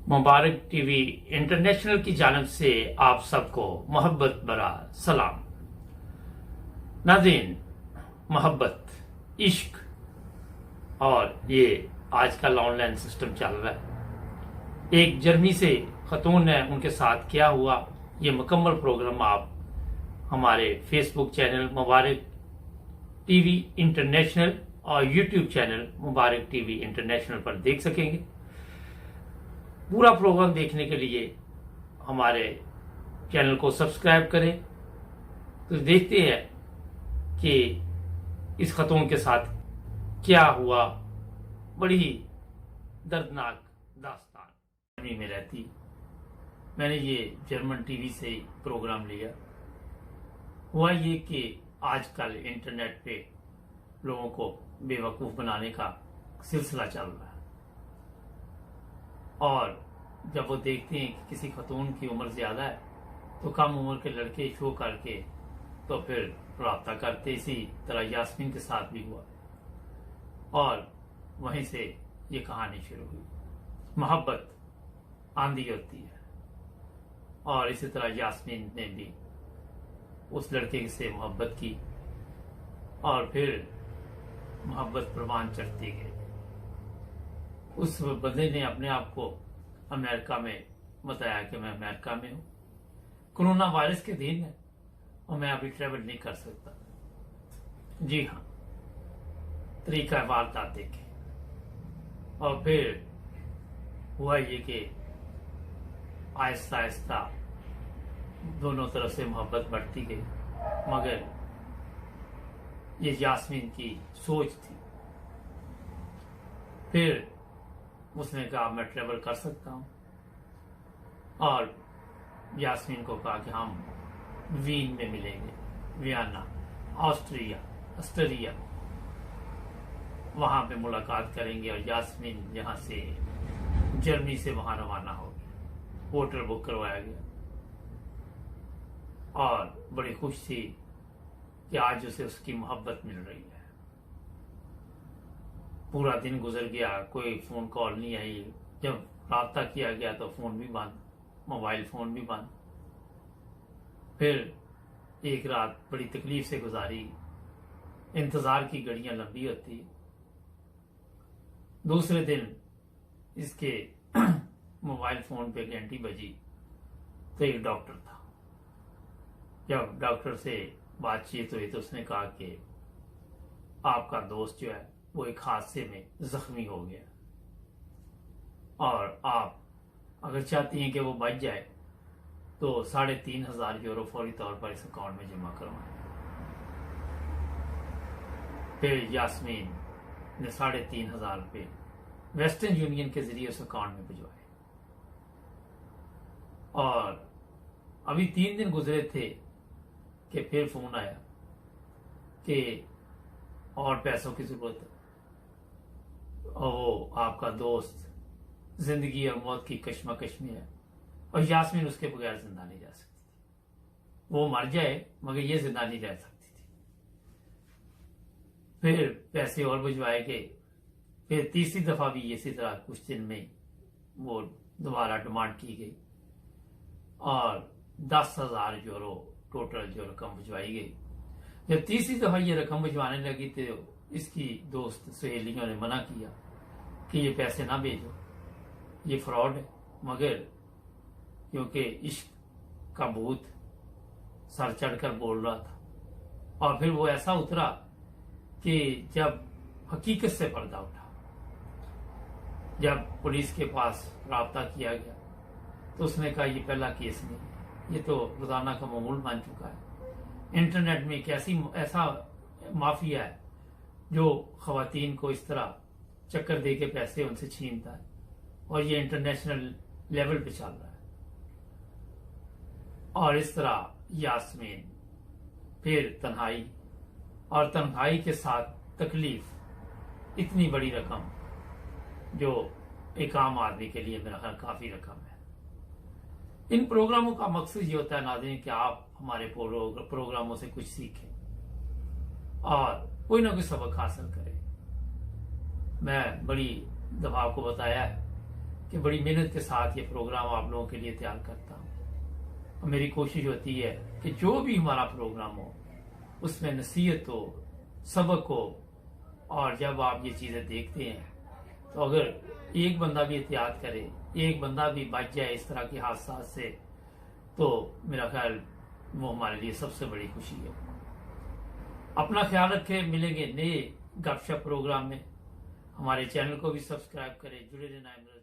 मुबारक TV international की जानिब से आप सबको मोहब्बत भरा सलाम। नाज़रीन, मोहब्बत, इश्क और ये आजकल ऑनलाइन सिस्टम चल रहा है। एक जर्मनी से खतून है, उनके साथ क्या हुआ, ये मुकम्मल प्रोग्राम आप हमारे फेसबुक चैनल मुबारक टीवी इंटरनेशनल और यूट्यूब चैनल मुबारक टीवी इंटरनेशनल पर देख सकेंगे। पूरा प्रोग्राम देखने के लिए हमारे चैनल को सब्सक्राइब करें। तो देखते हैं कि इस खतून के साथ क्या हुआ। बड़ी दर्दनाक दास्तान। जर्मनी में रहती, मैंने ये जर्मन टीवी से प्रोग्राम लिया। हुआ ये कि आजकल इंटरनेट पे लोगों को बेवकूफ़ बनाने का सिलसिला चल रहा है, और जब वो देखते हैं कि किसी खतून की उम्र ज़्यादा है तो कम उम्र के लड़के शो करके तो फिर रब्ता करते। इसी तरह यास्मीन के साथ भी हुआ और वहीं से ये कहानी शुरू हुई। मोहब्बत आंधी होती है और इसी तरह यास्मीन ने भी उस लड़के से मोहब्बत की और फिर मोहब्बत प्रवान चढ़ती गई। उस बंदे ने अपने आप को अमेरिका में बताया कि मैं अमेरिका में हूं, कोरोना वायरस के दिन है और मैं अभी ट्रेवल नहीं कर सकता। जी हाँ, तरीका वारदात देखे और फिर हुआ ये कि आहिस्ता आहिस्ता दोनों तरफ से मोहब्बत बढ़ती गई, मगर ये यास्मीन की सोच थी। फिर उसने कहा मैं ट्रेवल कर सकता हूं और यास्मीन को कहा कि हम वीन में मिलेंगे, वियना, ऑस्ट्रिया, वहां पे मुलाकात करेंगे। और यास्मीन यहां से जर्मनी से वहां रवाना हो गया। होटल बुक करवाया गया और बड़ी खुश थी कि आज उसे उसकी मोहब्बत मिल रही है। पूरा दिन गुजर गया, कोई फोन कॉल नहीं आई। जब राब्ता किया गया तो फोन भी बंद, मोबाइल फोन भी बंद। फिर एक रात बड़ी तकलीफ से गुजारी। इंतजार की घड़ियां लंबी होती। दूसरे दिन इसके मोबाइल फोन पे घंटी बजी तो एक डॉक्टर था। जब डॉक्टर से बातचीत हुई तो उसने कहा कि आपका दोस्त जो है वो एक हादसे में जख्मी हो गया और आप अगर चाहती हैं कि वो बच जाए तो 3,500 यूरो फौरी तौर पर इस अकाउंट में जमा करवाएं। फिर यास्मीन ने 3,500 रुपये वेस्टर्न यूनियन के जरिए उस अकाउंट में भिजवाए और अभी 3 दिन गुजरे थे कि फिर फोन आया कि और पैसों की जरूरत है और वो आपका दोस्त जिंदगी और मौत की कश्मकश में है और यास्मीन उसके बगैर जिंदा नहीं रह सकती थी। वो मर जाए मगर ये जिंदा नहीं रह सकती थी। फिर पैसे और भिजवाए गए। फिर तीसरी दफा भी इसी तरह कुछ दिन में वो दोबारा डिमांड की गई और 10,000 यूरो टोटल जो रकम भिजवाई गई। जब तीसरी दफा ये रकम भिजवाने लगी तो इसकी दोस्त सहेलियों ने मना किया कि ये पैसे ना भेजो, ये फ्रॉड है। मगर क्योंकि इश्क का भूत सर चढ़कर बोल रहा था और फिर वो ऐसा उतरा कि जब हकीकत से पर्दा उठा, जब पुलिस के पास राब्ता किया गया तो उसने कहा ये पहला केस नहीं है, ये तो रोजाना का मामूल बन चुका है। इंटरनेट में एक ऐसा माफिया है जो खवातीन को इस तरह चक्कर दे के पैसे उनसे छीनता है और ये इंटरनेशनल लेवल पे चल रहा है। और इस तरह यास्मीन फिर तन्हाई और तन्हाई के साथ तकलीफ, इतनी बड़ी रकम जो एक आम आदमी के लिए मेरा ख्याल काफी रकम है। इन प्रोग्रामों का मकसद ये होता है नाज़रीन कि आप हमारे प्रोग्रामों से कुछ सीखें और कोई ना कोई सबक हासिल करें। मैं बड़ी दफा आपको बताया है कि बड़ी मेहनत के साथ ये प्रोग्राम आप लोगों के लिए तैयार करता हूँ। और मेरी कोशिश होती है कि जो भी हमारा प्रोग्राम हो उसमें नसीहत हो, सबक हो। और जब आप ये चीजें देखते हैं तो अगर एक बंदा भी एहतियात करे, एक बंदा भी बच जाए इस तरह के हादसा से, तो मेरा ख्याल वो हमारे लिए सबसे बड़ी खुशी है। अपना ख्याल रखें, मिलेंगे नए गपशप प्रोग्राम में। हमारे चैनल को भी सब्सक्राइब करें, जुड़े रहना है।